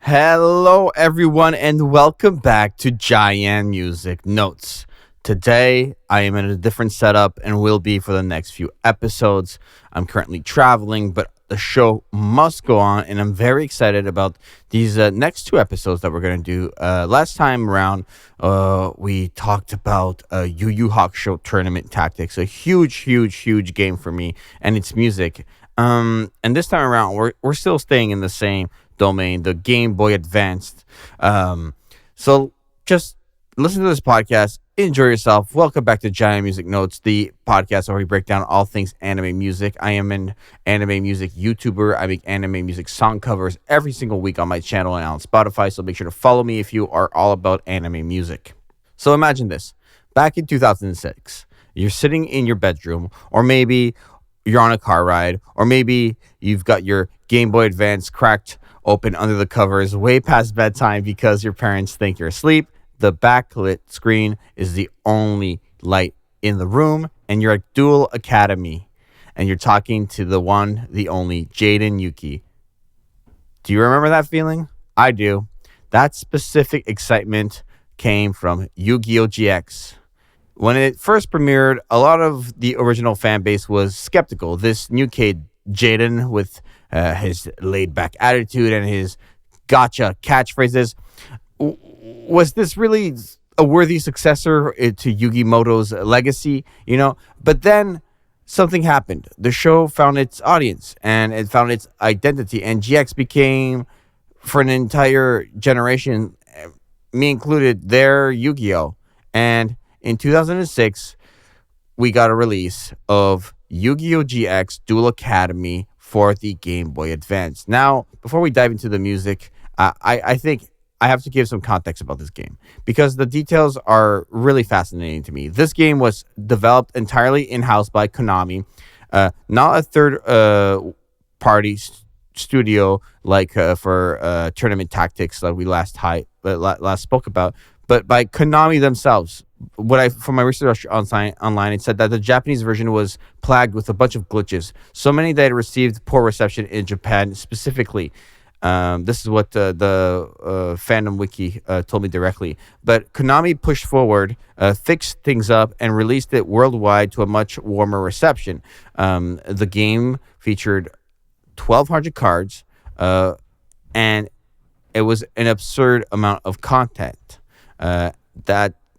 Hello, everyone, and welcome back to JaianMusic Notes. Today, I am in a different setup and will be for the next few episodes. I'm currently traveling, but the show must go on, and I'm very excited about these next two episodes that we're going to do. Last time around, we talked about Yu Yu Hakusho tournament tactics, a huge game for me, and its music. And this time around, we're still staying in the same domain, the Game Boy Advanced. So just listen to this podcast, enjoy yourself. Welcome back to Giant Music Notes, the podcast where we break down all things anime music. I am an anime music YouTuber. I make anime music song covers every single week on my channel and on Spotify, so make sure to follow me if you are all about anime music. So imagine this. Back in 2006, you're sitting in your bedroom, or maybe you're on a car ride, or maybe you've got your Game Boy Advance cracked open under the covers way past bedtime because your parents think you're asleep. The backlit screen is the only light in the room, and you're at Dual Academy, and you're talking to the one, the only Jaden Yuki. Do you remember that feeling? I do. That specific excitement came from Yu-Gi-Oh! GX. When it first premiered, a lot of the original fan base was skeptical. This new kid, Jaden, with his laid-back attitude and his gotcha catchphrases, was this really a worthy successor to Yugi Moto's legacy? But then something happened. The show found its audience, and it found its identity, and GX became, for an entire generation, me included, their Yu-Gi-Oh! And in 2006, we got a release of Yu-Gi-Oh! GX Dual Academy for the Game Boy Advance. Now, before we dive into the music, I think I have to give some context about this game because the details are really fascinating to me. This game was developed entirely in-house by Konami, not a third-party studio like for tournament tactics like we last spoke about, but by Konami themselves. From my research online, it said that the Japanese version was plagued with a bunch of glitches, so many that it received poor reception in Japan specifically. This is what the fandom wiki told me directly. But Konami pushed forward, fixed things up, and released it worldwide to a much warmer reception. The game featured 1,200 cards, and it was an absurd amount of content.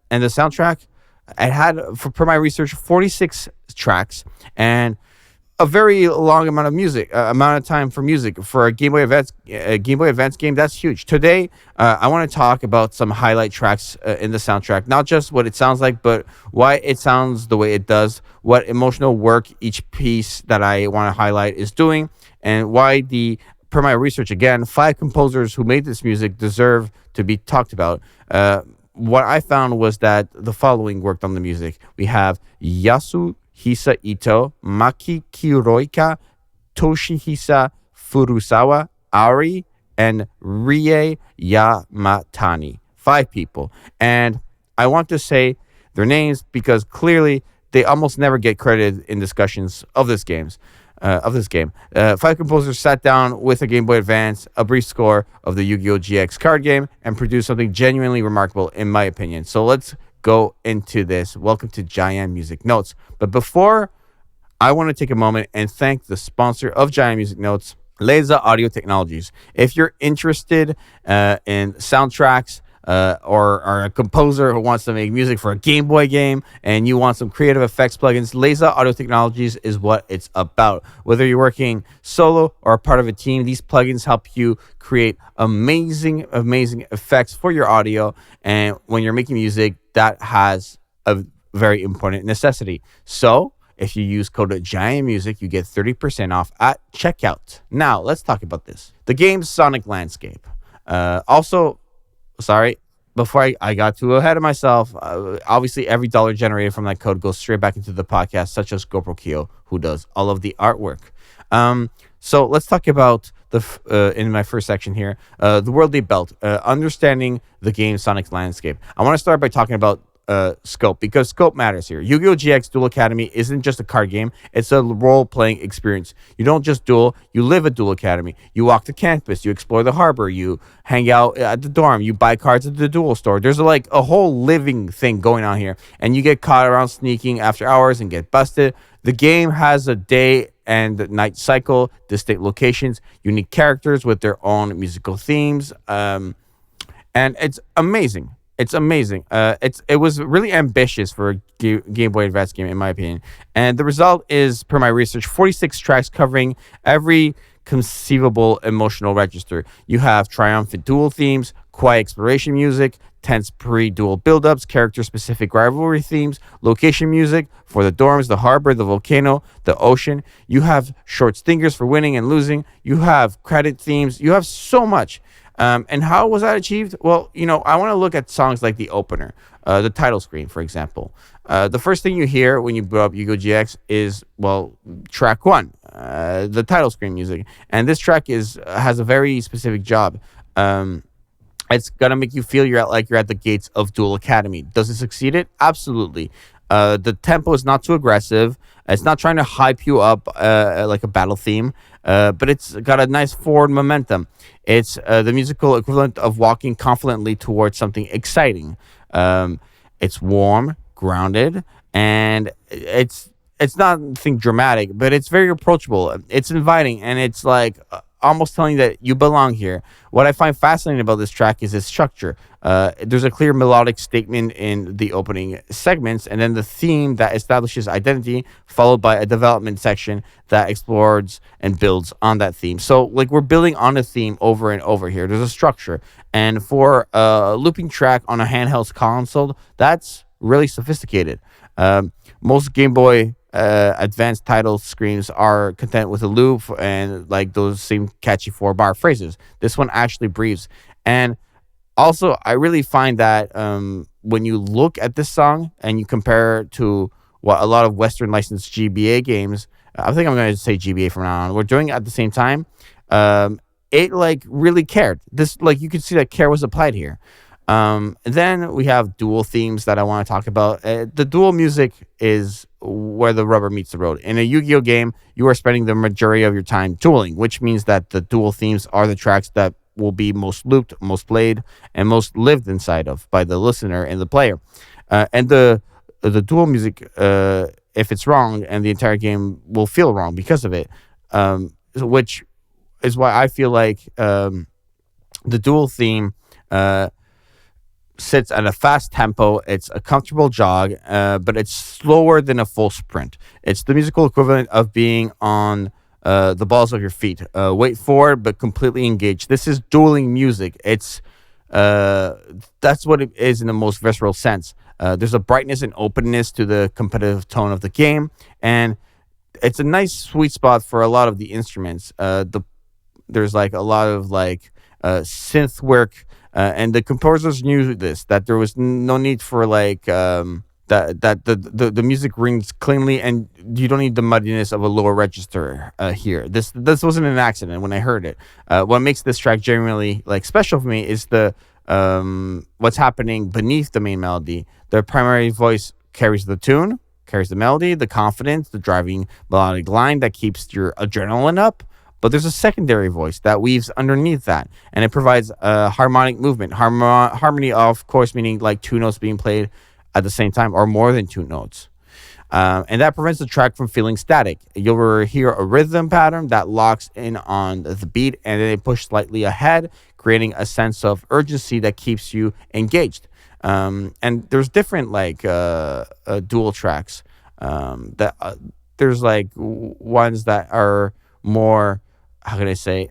And the soundtrack, it had, per my research, 46 tracks and a very long amount of time for music. For a Game Boy Advance game, that's huge. Today, I want to talk about some highlight tracks in the soundtrack, not just what it sounds like, but why it sounds the way it does, what emotional work each piece that I want to highlight is doing, and why per my research again, 5 composers who made this music deserve to be talked about. What I found was that the following worked on the music. We have Yasuhisa Ito, Maki Kiroika, Toshihisa Furusawa, Ari, and Rie Yamatani. 5 people. And I want to say their names because clearly they almost never get credited in discussions of this game. 5 composers sat down with a Game Boy Advance, a brief score of the Yu-Gi-Oh! GX card game, and produced something genuinely remarkable, in my opinion. So let's go into this. Welcome to Giant Music Notes. But before, I want to take a moment and thank the sponsor of Giant Music Notes, Laser Audio Technologies. If you're interested in soundtracks, or are a composer who wants to make music for a Game Boy game and you want some creative effects plugins, Laser Audio Technologies is what it's about. Whether you're working solo or a part of a team, these plugins help you create amazing effects for your audio. And when you're making music, that has a very important necessity. So if you use code GIANTMUSIC, you get 30% off at checkout. Now, let's talk about this. The game's sonic landscape. Before I got too ahead of myself, obviously every dollar generated from that code goes straight back into the podcast, such as GoPro Kyo, who does all of the artwork. So let's talk about in my first section here, the world they built, understanding the game's sonic landscape. I want to start by talking about scope, because scope matters here. Yu-Gi-Oh! GX Duel Academy isn't just a card game, it's a role-playing experience. You don't just duel, you live at Duel Academy. You walk the campus, you explore the harbor, you hang out at the dorm, you buy cards at the duel store. There's like a whole living thing going on here, and you get caught around sneaking after hours and get busted. The game has a day and night cycle, distinct locations, unique characters with their own musical themes, and it's amazing. It's amazing. It was really ambitious for a Game Boy Advance game, in my opinion. And the result is, per my research, 46 tracks covering every conceivable emotional register. You have triumphant duel themes, quiet exploration music, tense pre-duel build-ups, character-specific rivalry themes, location music for the dorms, the harbor, the volcano, the ocean. You have short stingers for winning and losing. You have credit themes. You have so much. And how was that achieved? Well, I want to look at songs like the opener, the title screen, for example. The first thing you hear when you boot up Yu-Gi-Oh! GX is, well, track 1, the title screen music. And this track has a very specific job. It's gonna make you feel you're at the gates of Duel Academy. Does it succeed it? Absolutely. The tempo is not too aggressive. It's not trying to hype you up like a battle theme, but it's got a nice forward momentum. It's the musical equivalent of walking confidently towards something exciting. It's warm, grounded, and it's not anything dramatic, but it's very approachable. It's inviting, and it's like almost telling that you belong here. What I find fascinating about this track is its structure. There's a clear melodic statement in the opening segments, and then the theme that establishes identity, followed by a development section that explores and builds on that theme. So, like, we're building on a theme over and over here. There's a structure. And for a looping track on a handheld console, that's really sophisticated. Most Game Boy advanced title screens are content with a loop and like those same catchy 4-bar phrases. This one actually breathes. And also, I really find that when you look at this song and you compare it to what a lot of Western licensed GBA games, I think I'm going to say GBA from now on, we're doing it at the same time. It like really cared. This, like, you can see that care was applied here. Then we have dual themes that I want to talk about. The dual music is where the rubber meets the road. In a Yu-Gi-Oh game, you are spending the majority of your time dueling, which means that the dual themes are the tracks that will be most looped, most played, and most lived inside of by the listener and the player. And the dual music, if it's wrong, and the entire game will feel wrong because of it, which is why I feel like the dual theme sits at a fast tempo. It's a comfortable jog, but it's slower than a full sprint. It's the musical equivalent of being on the balls of your feet. Wait forward, but completely engaged. This is dueling music. It's that's what it is in the most visceral sense. There's a brightness and openness to the competitive tone of the game, and it's a nice sweet spot for a lot of the instruments. There's like a lot of like synth work. And the composers knew this, that there was no need for like that the music rings cleanly, and you don't need the muddiness of a lower register here. This wasn't an accident when I heard it. What makes this track genuinely like special for me is the what's happening beneath the main melody. The primary voice carries the tune, carries the melody, the confidence, the driving melodic line that keeps your adrenaline up. But there's a secondary voice that weaves underneath that, and it provides a harmonic movement. Harmony, of course, meaning like two notes being played at the same time or more than two notes. And that prevents the track from feeling static. You'll hear a rhythm pattern that locks in on the beat, and then it pushes slightly ahead, creating a sense of urgency that keeps you engaged. And there's different like dual tracks. There's like ones that are more, how can I say,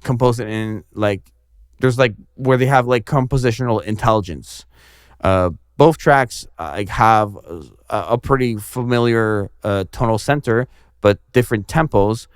composed in like, there's like where they have like compositional intelligence. Both tracks like have a pretty familiar tonal center, but different tempos,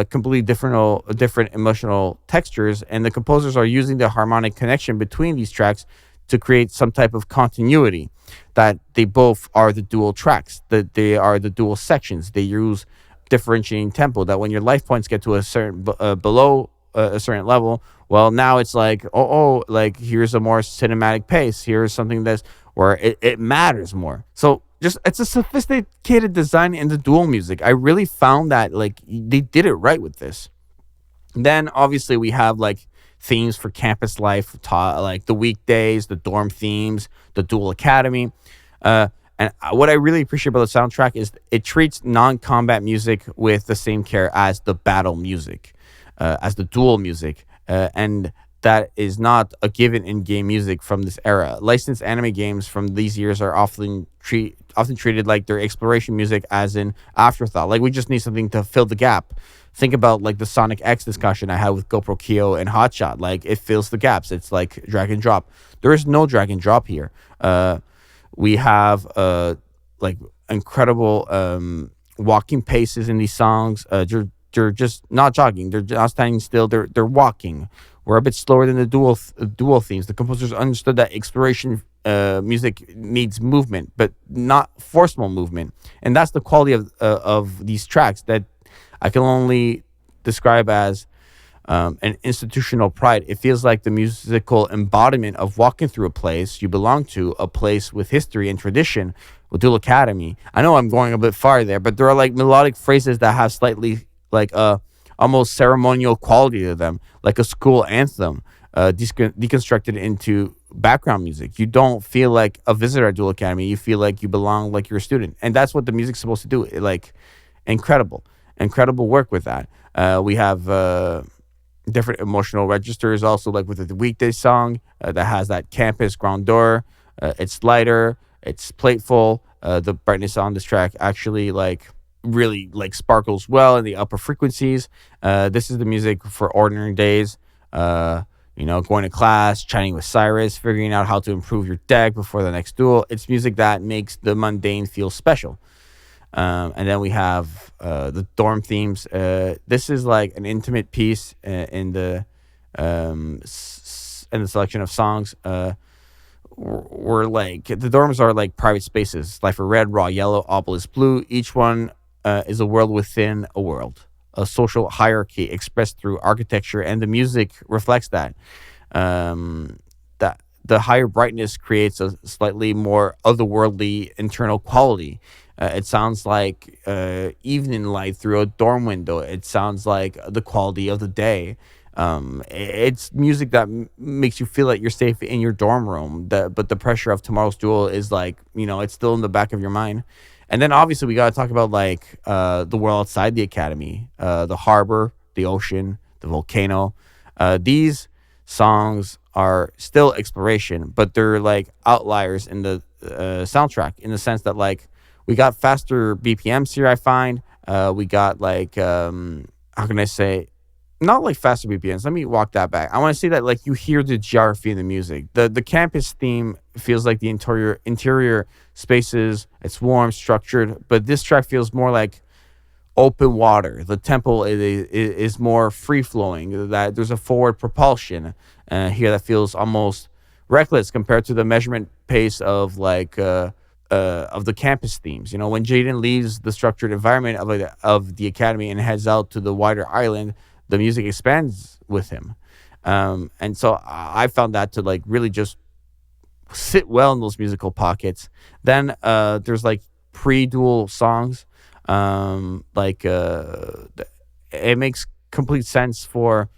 completely different emotional textures, and the composers are using the harmonic connection between these tracks to create some type of continuity. That they both are the dual tracks, that they are the dual sections. They use differentiating tempo, that when your life points get to a certain below a certain level, well, now it's like like here's a more cinematic pace, here's something that's where it matters more. So just it's a sophisticated design in the dual music. I really found that like they did it right with this. Then obviously we have like themes for campus life, like the weekdays, the dorm themes, the dual academy. And what I really appreciate about the soundtrack is it treats non-combat music with the same care as the battle music, as the dual music, and that is not a given in-game music from this era. Licensed anime games from these years are often treated like their exploration music as an afterthought. Like we just need something to fill the gap. Think about like the Sonic X discussion I had with GoPro Kyo and Hotshot. Like it fills the gaps. It's like drag and drop. There is no drag and drop here. We have like incredible walking paces in these songs. They're just not jogging. They're not standing still. They're walking. We're a bit slower than the dual themes. The composers understood that exploration music needs movement, but not forceful movement, and that's the quality of these tracks that I can only describe as an institutional pride. It feels like the musical embodiment of walking through a place you belong to, a place with history and tradition, with Dual Academy. I know I'm going a bit far there, but there are like melodic phrases that have slightly like almost ceremonial quality to them, like a school anthem, deconstructed into background music. You don't feel like a visitor at Dual Academy. You feel like you belong, like you're a student, and that's what the music's supposed to do. Like incredible work with that. We have different emotional registers also, like with the weekday song that has that campus grandeur. It's lighter, it's playful. The brightness on this track actually like really like sparkles well in the upper frequencies. This is the music for ordinary days, going to class, chatting with Cyrus, figuring out how to improve your deck before the next duel. It's music that makes the mundane feel special. And then we have the dorm themes. This is like an intimate piece in the selection of songs. We're like the dorms are like private spaces. Life red, raw yellow, obelisk blue. Each one is a world within a world, a social hierarchy expressed through architecture, and the music reflects that. That the higher brightness creates a slightly more otherworldly internal quality. It sounds like evening light through a dorm window. It sounds like the quality of the day. It's music that makes you feel like you're safe in your dorm room. But the pressure of tomorrow's duel is like, it's still in the back of your mind. And then obviously we got to talk about like the world outside the academy, the harbor, the ocean, the volcano. These songs are still exploration, but they're like outliers in the soundtrack, in the sense that like we got faster BPMs here. I find we got like how can I say, not like faster BPMs. Let me walk that back. I want to say that like you hear the geography in the music. The campus theme feels like the interior spaces. It's warm, structured, but this track feels more like open water. The tempo is more free flowing. That there's a forward propulsion here that feels almost reckless compared to the measurement pace of like of the campus themes. When Jaden leaves the structured environment of the academy and heads out to the wider island, the music expands with him. And so I found that to like really just sit well in those musical pockets. Then there's like pre-dual songs. It makes complete sense for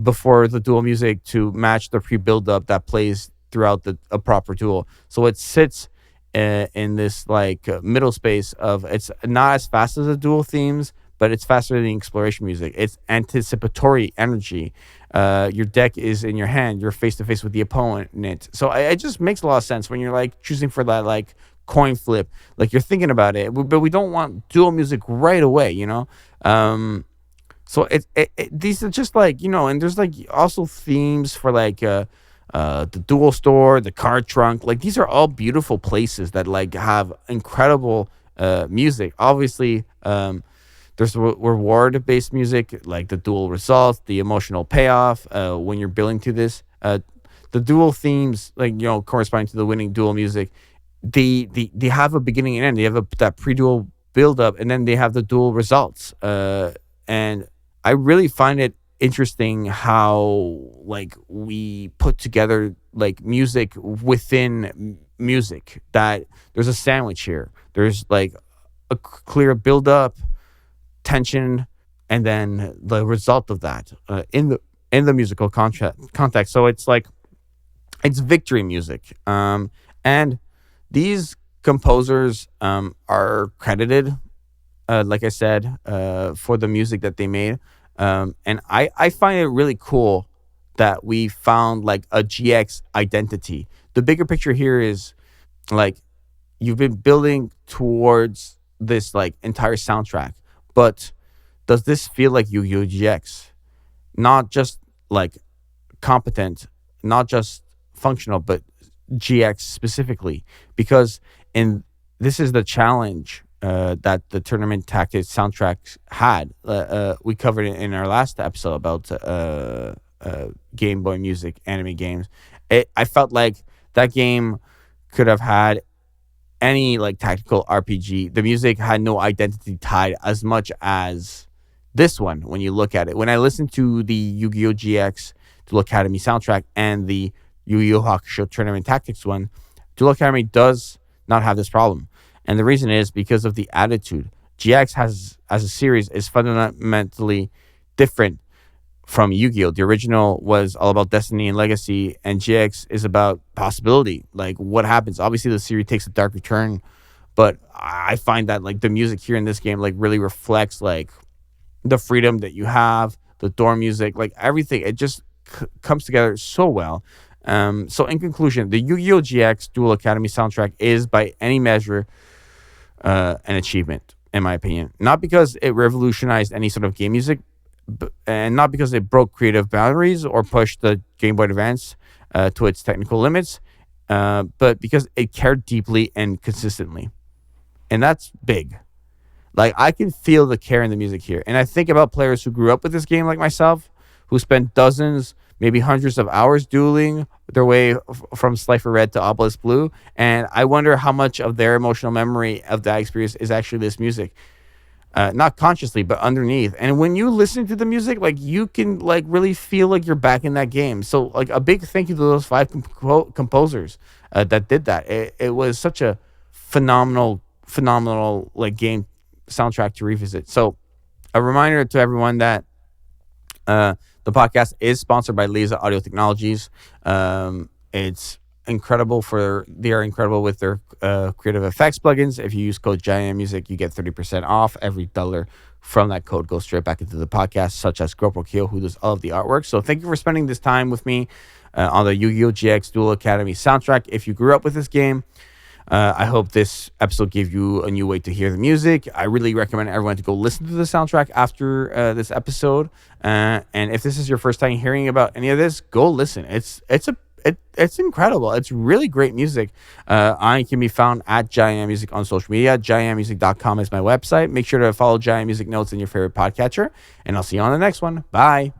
before the dual music to match the pre-build up that plays throughout a proper duel. So it sits in this like middle space of, it's not as fast as the dual themes, but it's faster than the exploration music. It's anticipatory energy. Your deck is in your hand. You're face to face with the opponent. So it just makes a lot of sense when you're like choosing for that like coin flip. Like you're thinking about it, but we don't want dual music right away, So these are just like, and there's like also themes for like the dual store, the card trunk. Like these are all beautiful places that like have incredible music. Obviously, there's reward-based music, like the dual results, the emotional payoff when you're building to this. The dual themes, like, corresponding to the winning dual music, they have a beginning and end. They have that pre-dual build-up, and then they have the dual results. And I really find it interesting how like we put together like music within music, that there's a sandwich here. There's like a clear build up, tension, and then the result of that in the musical context. So it's like it's victory music. And these composers are credited, like I said, for the music that they made. And I find it really cool that we found like a GX identity. The bigger picture here is like you've been building towards this like entire soundtrack, but does this feel like Yu-Gi-Oh! GX? Not just like competent, not just functional, but GX specifically, because in this is the challenge that the tournament tactics soundtracks had. We covered it in our last episode about Game Boy music anime games. I felt like that game could have had any like tactical RPG. The music had no identity tied as much as this one. When you look at it, when I listened to the Yu-Gi-Oh! GX Duel Academy soundtrack and the Yu-Gi-Oh! Hakusho Tournament Tactics one, Duel Academy does not have this problem. And the reason is because of the attitude. GX has, as a series, is fundamentally different from Yu-Gi-Oh! The original was all about destiny and legacy, and GX is about possibility, like what happens. Obviously, the series takes a darker turn, but I find that like the music here in this game like really reflects like the freedom that you have, the door music, like everything. It just comes together so well. So in conclusion, the Yu-Gi-Oh! GX Duel Academy soundtrack is by any measure an achievement, in my opinion. Not because it revolutionized any sort of game music, and not because it broke creative boundaries or pushed the Game Boy Advance to its technical limits, but because it cared deeply and consistently. And that's big. Like, I can feel the care in the music here. And I think about players who grew up with this game like myself, who spent dozens, maybe hundreds of hours dueling their way from Slifer Red to Obelisk Blue. And I wonder how much of their emotional memory of that experience is actually this music. Not consciously, but underneath. And when you listen to the music, like, you can like really feel like you're back in that game. So like a big thank you to those five composers that did that. It was such a phenomenal like game soundtrack to revisit. So a reminder to everyone that the podcast is sponsored by Lisa Audio Technologies. It's incredible they are incredible with their creative effects plugins. If you use code JaianMusic, you get 30% off. Every dollar from that code goes straight back into the podcast, such as GoPro Kyo, who does all of the artwork. So thank you for spending this time with me on the Yu-Gi-Oh! GX Duel Academy soundtrack. If you grew up with this game, I hope this episode gave you a new way to hear the music. I really recommend everyone to go listen to the soundtrack after this episode. And if this is your first time hearing about any of this, go listen. It's incredible. It's really great music. I can be found at JaianMusic on social media. JaianMusic.com is my website. Make sure to follow JaianMusic Notes in your favorite podcatcher. And I'll see you on the next one. Bye.